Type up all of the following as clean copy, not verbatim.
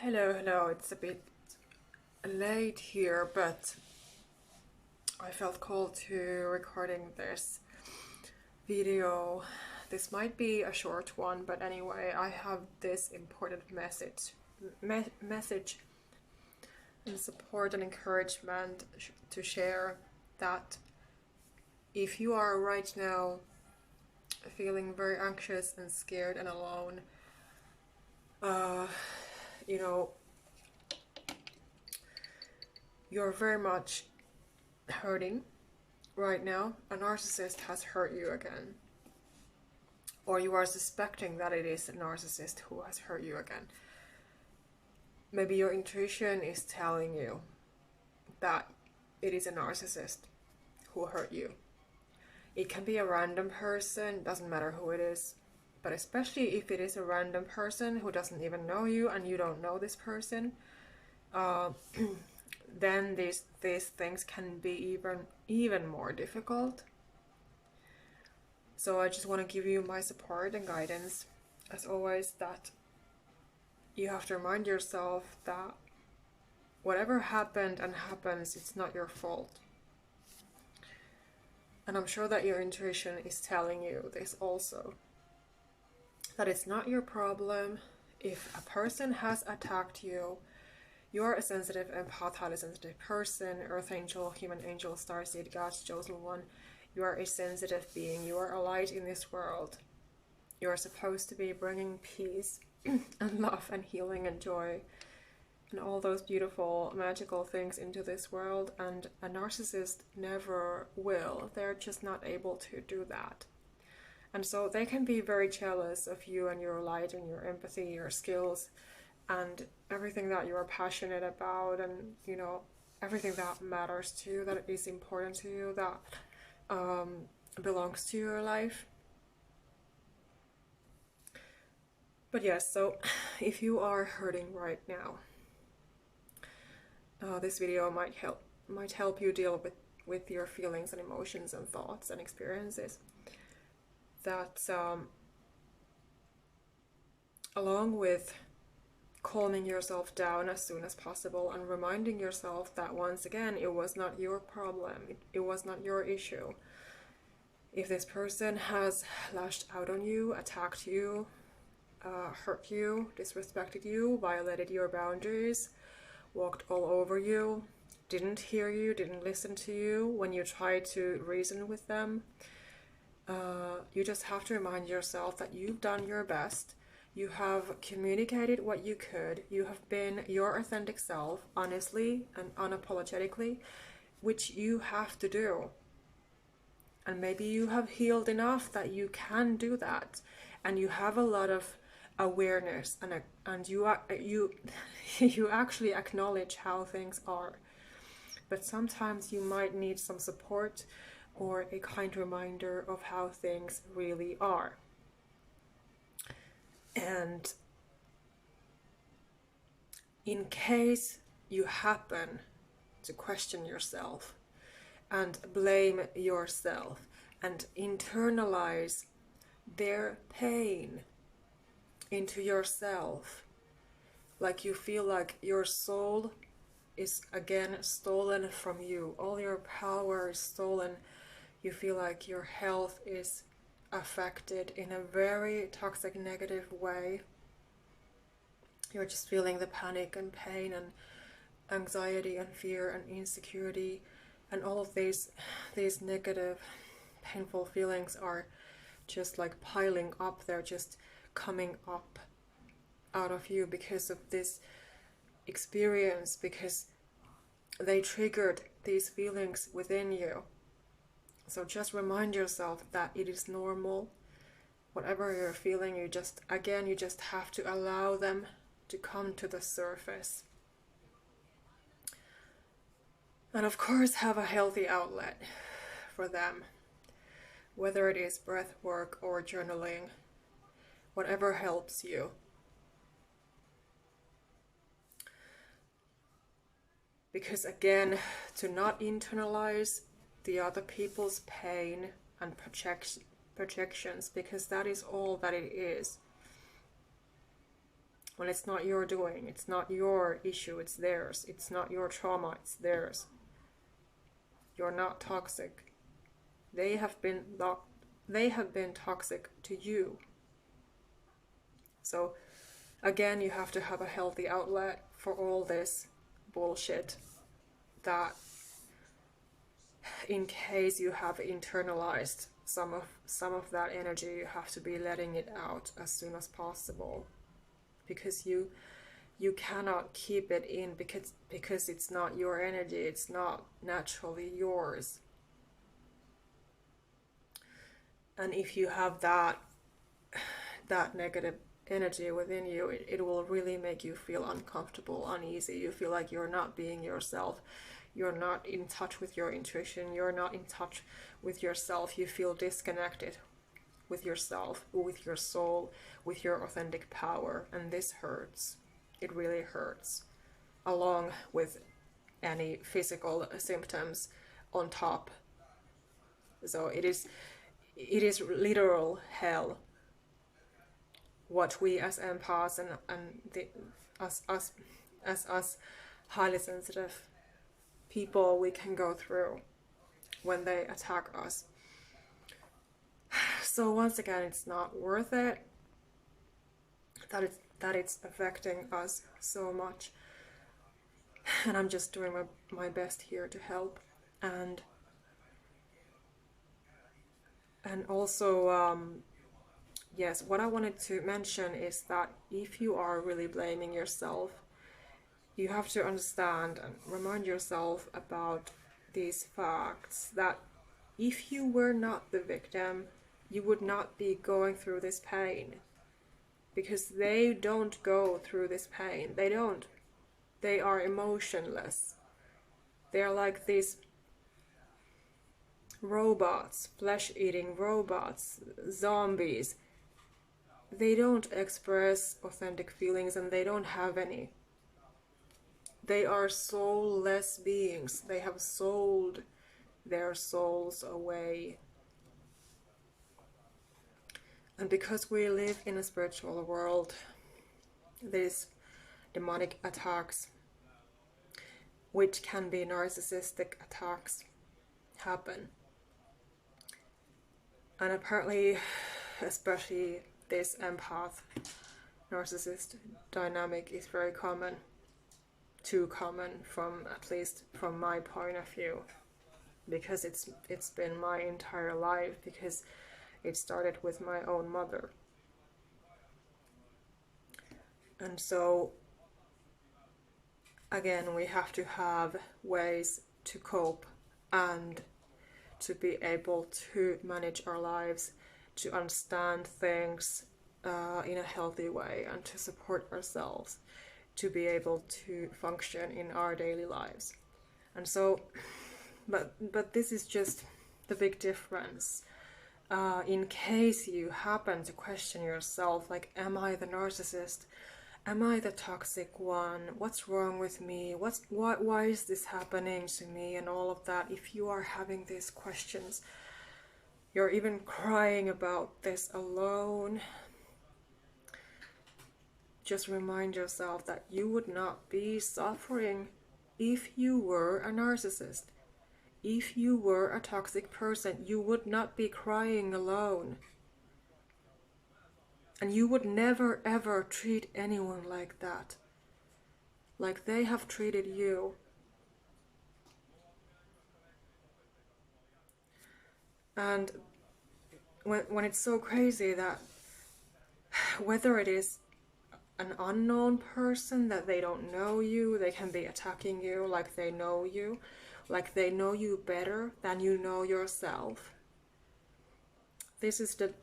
Hello, it's a bit late here, but I felt called to recording this video. This might be a short one, but anyway, I have this important message and support and encouragement to share, that if you are right now feeling very anxious and scared and alone, you know, you're very much hurting right now. A narcissist has hurt you again, or you are suspecting that it is a narcissist who has hurt you again. Maybe your intuition is telling you that it is a narcissist who hurt you. It can be a random person, doesn't matter who it is, but especially if it is a random person who doesn't even know you and you don't know this person, then these things can be even more difficult. So I just want to give you my support and guidance, as always, that you have to remind yourself that whatever happened and happens, it's not your fault. And I'm sure that your intuition is telling you this also, that it's not your problem. If a person has attacked you, you are a sensitive, empath, highly sensitive person, earth angel, human angel, starseed, God's chosen one. You are a sensitive being. You are a light in this world. You are supposed to be bringing peace and love and healing and joy and all those beautiful, magical things into this world. And a narcissist never will. They're just not able to do that. And so they can be very jealous of you and your light and your empathy, your skills, and everything that you are passionate about, and everything that matters to you, that is important to you, that belongs to your life. But yes, so if you are hurting right now, this video might help you deal with your feelings and emotions and thoughts and experiences. That along with calming yourself down as soon as possible and reminding yourself that once again, it was not your problem, it was not your issue. If this person has lashed out on you, attacked you, hurt you, disrespected you, violated your boundaries, walked all over you, didn't hear you, didn't listen to you when you tried to reason with them, you just have to remind yourself that you've done your best. You have communicated what you could. You have been your authentic self, honestly and unapologetically, which you have to do. And maybe you have healed enough that you can do that, and you have a lot of awareness, and you actually acknowledge how things are. But sometimes you might need some support or a kind reminder of how things really are. And in case you happen to question yourself and blame yourself and internalize their pain into yourself, like you feel like your soul is again stolen from you, all your power is stolen, you feel like your health is affected in a very toxic, negative way, you're just feeling the panic and pain and anxiety and fear and insecurity, and all of these negative, painful feelings are just like piling up. They're just coming up out of you because of this experience, because they triggered these feelings within you. So just remind yourself that it is normal. Whatever you're feeling, you just have to allow them to come to the surface. And of course, have a healthy outlet for them, whether it is breath work or journaling, whatever helps you. Because again, to not internalize the other people's pain and projections, because that is all that it is. when it's not your doing. It's not your issue, it's theirs. It's not your trauma, it's theirs. You're not toxic. They have been toxic to you. So again, you have to have a healthy outlet for all this bullshit, that in case you have internalized some of that energy, you have to be letting it out as soon as possible, because you cannot keep it in, because it's not your energy, it's not naturally yours. And if you have that negative energy within you, it will really make you feel uncomfortable, uneasy. You feel like you're not being yourself. You're not in touch with your intuition. You're not in touch with yourself. You feel disconnected with yourself, with your soul, with your authentic power. And this hurts. It really hurts. Along with any physical symptoms on top. So it is literal hell. What we as empaths and us highly sensitive people, we can go through when they attack us. So once again, it's not worth it that it's affecting us so much, and I'm just doing my best here to help. And also yes, what I wanted to mention is that if you are really blaming yourself, you have to understand and remind yourself about these facts, that if you were not the victim, you would not be going through this pain, because they don't go through this pain. They don't. They are emotionless. They are like these robots, flesh-eating robots, zombies. They don't express authentic feelings, and they don't have any. They are soulless beings. They have sold their souls away. And because we live in a spiritual world, these demonic attacks, which can be narcissistic attacks, happen. And apparently, especially this empath narcissist dynamic is very common, too common, at least from my point of view, because it's been my entire life, because it started with my own mother. And so again, we have to have ways to cope and to be able to manage our lives, to understand things in a healthy way, and to support ourselves, to be able to function in our daily lives. And so, but this is just the big difference. In case you happen to question yourself, like, am I the narcissist? Am I the toxic one? What's wrong with me? Why is this happening to me? And all of that. If you are having these questions, you're even crying about this alone, just remind yourself that you would not be suffering if you were a narcissist. If you were a toxic person, you would not be crying alone. And you would never ever treat anyone like that, like they have treated you. And when it's so crazy that whether it is an unknown person, that they don't know you, they can be attacking you like they know you, like they know you better than you know yourself. This is the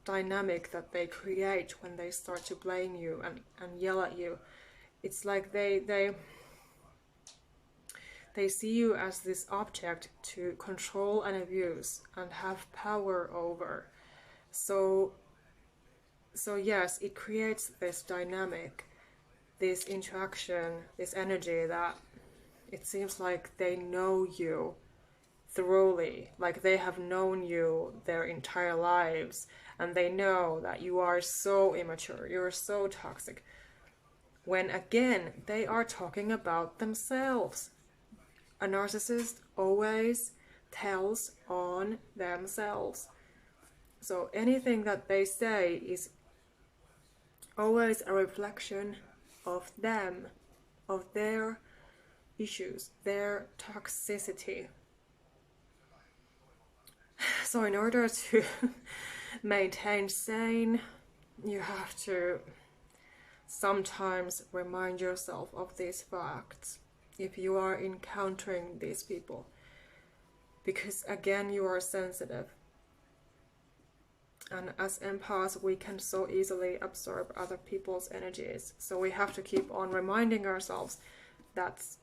dynamic that they create when they start to blame you and yell at you. It's like they see you as this object to control and abuse and have power over. So yes, it creates this dynamic, this interaction, this energy that it seems like they know you thoroughly, like they have known you their entire lives, and they know that you are so immature, you're so toxic, when again they are talking about themselves. A narcissist always tells on themselves. So anything that they say is always a reflection of them, of their issues, their toxicity. So in order to maintain sane, you have to sometimes remind yourself of these facts if you are encountering these people, because again, you are sensitive, and as empaths we can so easily absorb other people's energies. So we have to keep on reminding ourselves that's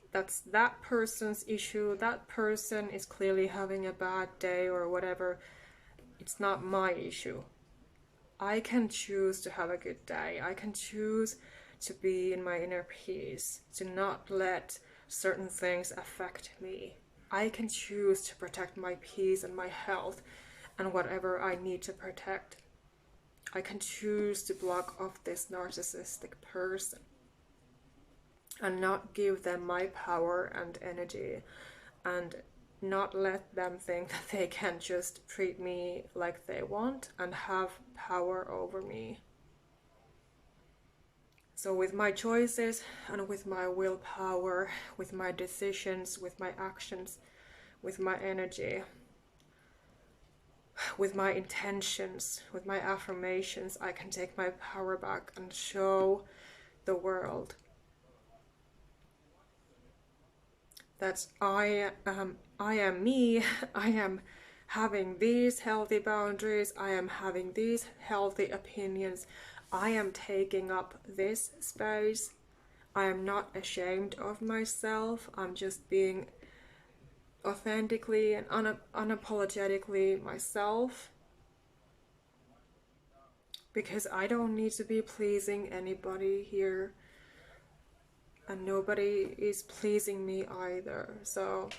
that person's issue. That person is clearly having a bad day or whatever. It's not my issue. I can choose to have a good day. I can choose to be in my inner peace, to not let certain things affect me. I can choose to protect my peace and my health and whatever I need to protect. I can choose to block off this narcissistic person and not give them my power and energy, and not let them think that they can just treat me like they want and have power over me. So with my choices and with my willpower, with my decisions, with my actions, with my energy, with my intentions, with my affirmations, I can take my power back and show the world that I am me. I am having these healthy boundaries. I am having these healthy opinions. I am taking up this space. I am not ashamed of myself. I'm just being authentically and unapologetically myself, because I don't need to be pleasing anybody here, and nobody is pleasing me either. So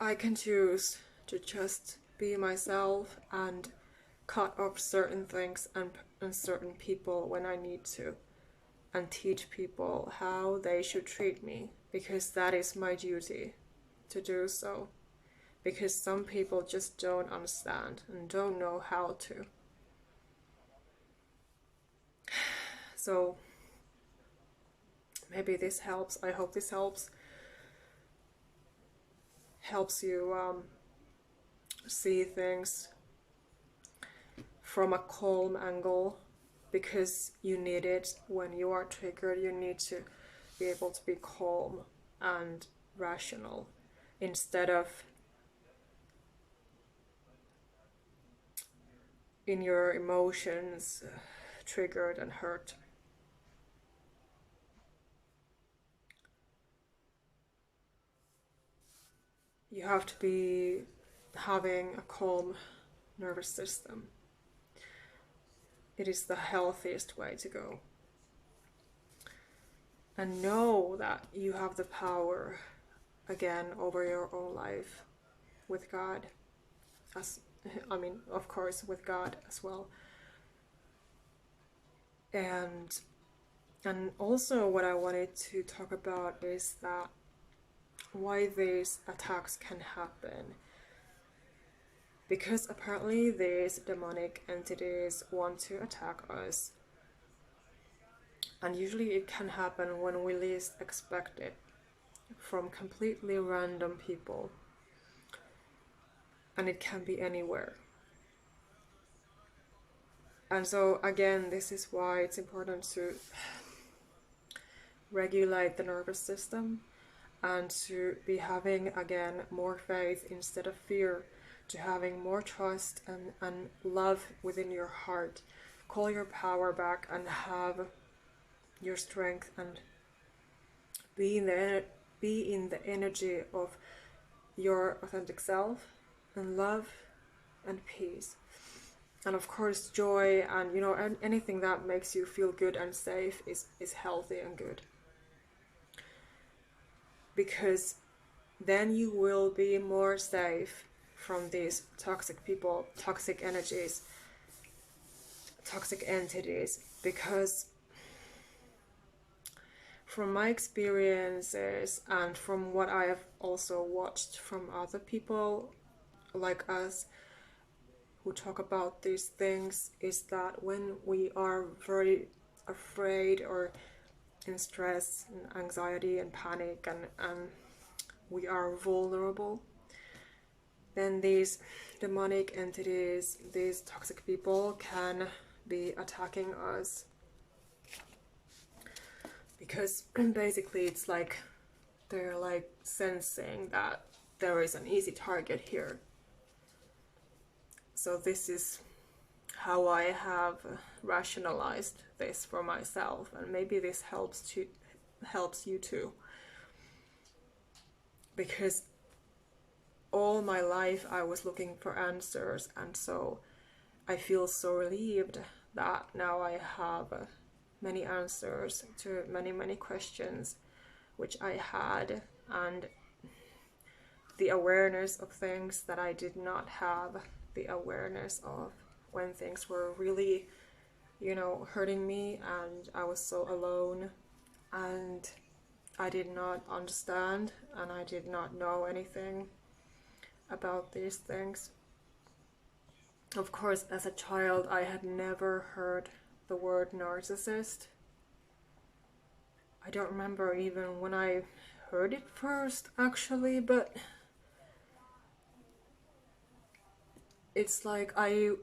I can choose to just be myself and cut off certain things and certain people when I need to, and teach people how they should treat me, because that is my duty to do so, because some people just don't understand and don't know how to. So maybe this helps. I hope this helps you see things from a calm angle, because you need it when you are triggered. You need to be able to be calm and rational instead of in your emotions, triggered and hurt. You have to be having a calm nervous system. It is the healthiest way to go. And know that you have the power, again, over your own life with God. Of course, with God as well. And also what I wanted to talk about is that why these attacks can happen. Because apparently these demonic entities want to attack us. And usually it can happen when we least expect it, from completely random people. And it can be anywhere. And so again, this is why it's important to regulate the nervous system and to be having, again, more faith instead of fear, to having more trust and love within your heart. Call your power back and have your strength, and be in the energy of your authentic self, and love and peace, and of course joy, and anything that makes you feel good and safe is healthy and good, because then you will be more safe from these toxic people, toxic energies, toxic entities, because from my experiences and from what I have also watched from other people like us who talk about these things, is that when we are very afraid or in stress and anxiety and panic, and we are vulnerable, then these demonic entities, these toxic people, can be attacking us. Because basically it's like they're like sensing that there is an easy target here. So this is how I have rationalized this for myself, and maybe this helps you too. Because all my life I was looking for answers, and so I feel so relieved that now I have many answers to many questions which I had, and the awareness of things that I did not have the awareness of when things were really, hurting me, and I was so alone, and I did not understand, and I did not know anything about these things. Of course, as a child, I had never heard the word narcissist. I don't remember even when I heard it first, actually, but it's like I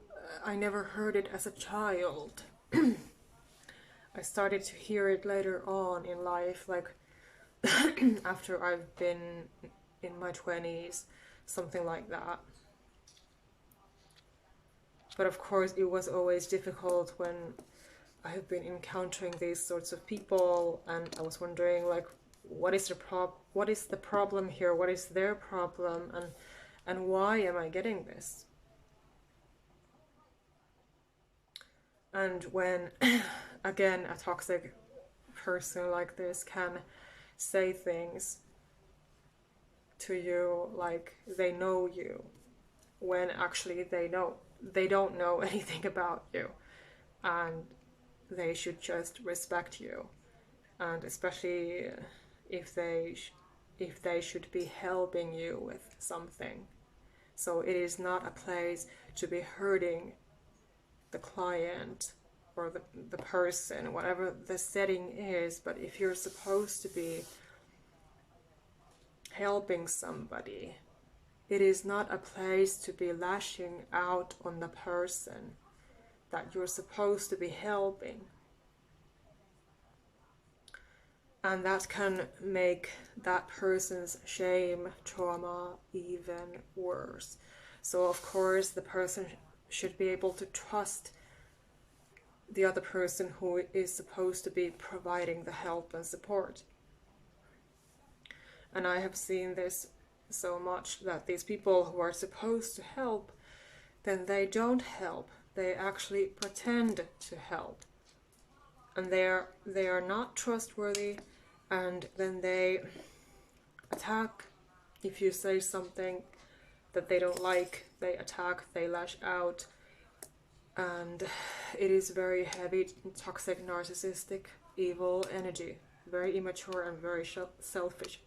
never heard it as a child. I started to hear it later on in life, like after I've been in my 20s, something like that. But of course it was always difficult when I have been encountering these sorts of people, and I was wondering, like, what is the problem here? What is their problem, and why am I getting this? And when again a toxic person like this can say things to you like they know you, when actually they don't know anything about you, and they should just respect you, and especially if they should be helping you with something. So it is not a place to be hurting the client or the person, whatever the setting is. But if you're supposed to be helping somebody, it is not a place to be lashing out on the person that you're supposed to be helping. And that can make that person's shame, trauma even worse. So of course the person should be able to trust the other person who is supposed to be providing the help and support. And I have seen this so much, that these people who are supposed to help, then they don't help. They actually pretend to help. And they are not trustworthy, and then they attack. If you say something that they don't like, they attack, they lash out. And it is very heavy, toxic, narcissistic, evil energy. Very immature and very selfish.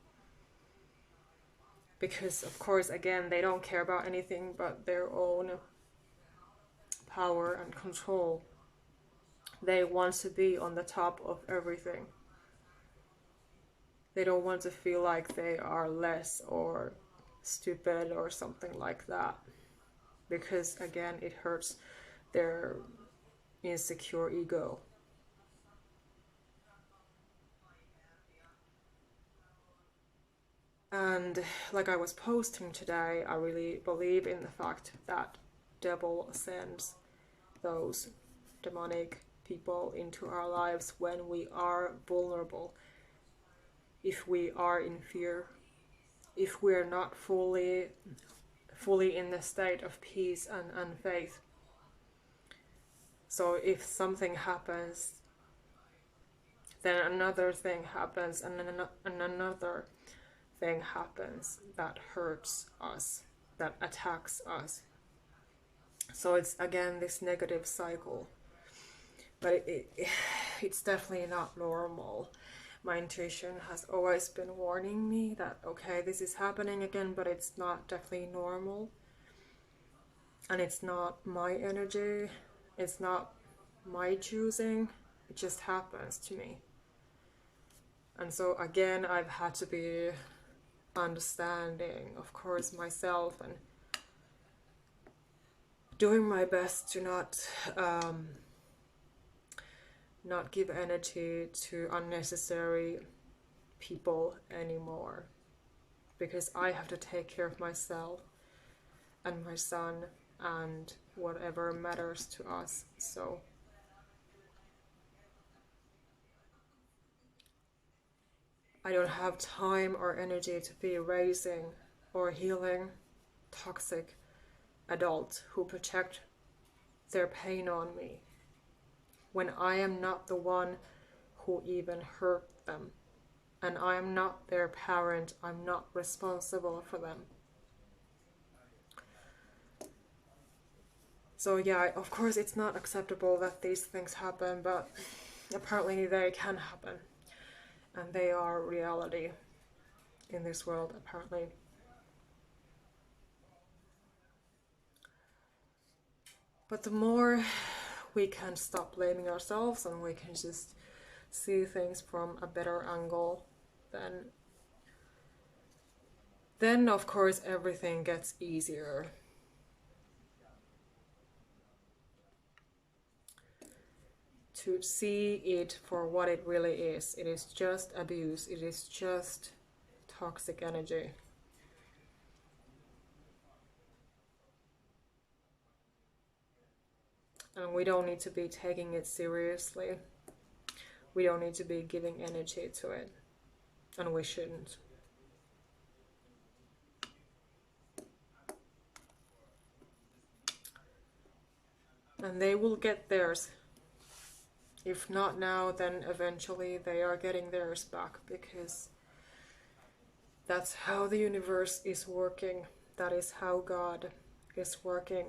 Because, of course, again, they don't care about anything but their own power and control. They want to be on the top of everything. They don't want to feel like they are less or stupid or something like that. Because, again, it hurts their insecure ego. And like I was posting today, I really believe in the fact that devil sends those demonic people into our lives when we are vulnerable, if we are in fear, if we are not fully in the state of peace and faith. So if something happens, then another thing happens, and another thing happens that hurts us, that attacks us. So it's again this negative cycle. but it's definitely not normal. My intuition has always been warning me that, okay, this is happening again, but it's not definitely normal. And it's not my energy, it's not my choosing, it just happens to me. And so again, I've had to be understanding, of course, myself, and doing my best to not give energy to unnecessary people anymore, because I have to take care of myself and my son and whatever matters to us. So I don't have time or energy to be raising or healing toxic adults who project their pain on me when I am not the one who even hurt them, and I am not their parent. I'm not responsible for them. So yeah, of course it's not acceptable that these things happen, but apparently they can happen, and they are reality in this world, apparently. But the more we can stop blaming ourselves and we can just see things from a better angle, then of course everything gets easier. To see it for what it really is. It is just abuse. It is just toxic energy. And we don't need to be taking it seriously. We don't need to be giving energy to it. And we shouldn't. And they will get theirs. If not now, then eventually they are getting theirs back, because that's how the universe is working. That is how God is working.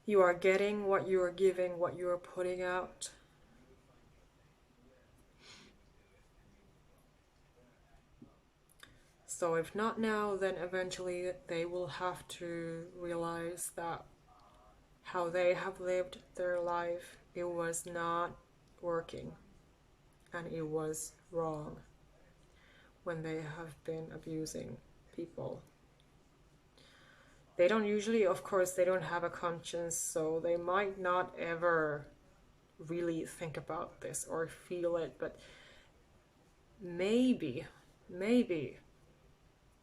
You are getting what you are giving, what you are putting out. So if not now, then eventually they will have to realize that how they have lived their life, it was not working, and it was wrong when they have been abusing people. They don't usually, of course, they don't have a conscience, so they might not ever really think about this or feel it, but maybe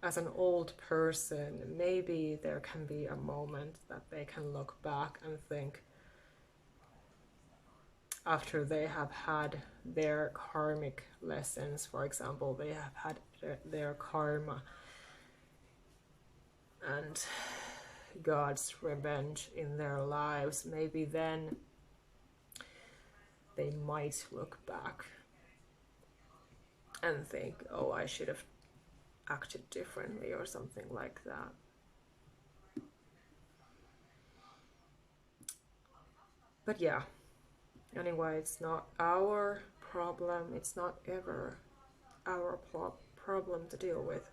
as an old person, maybe there can be a moment that they can look back and think, after they have had their karmic lessons, for example, they have had their karma and God's revenge in their lives, maybe then they might look back and think, oh, I should have acted differently or something like that. But yeah, anyway, it's not our problem. It's not ever our problem to deal with.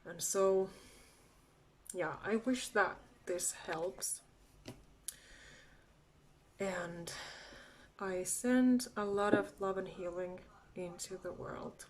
And so, yeah, I wish that this helps. And I send a lot of love and healing into the world.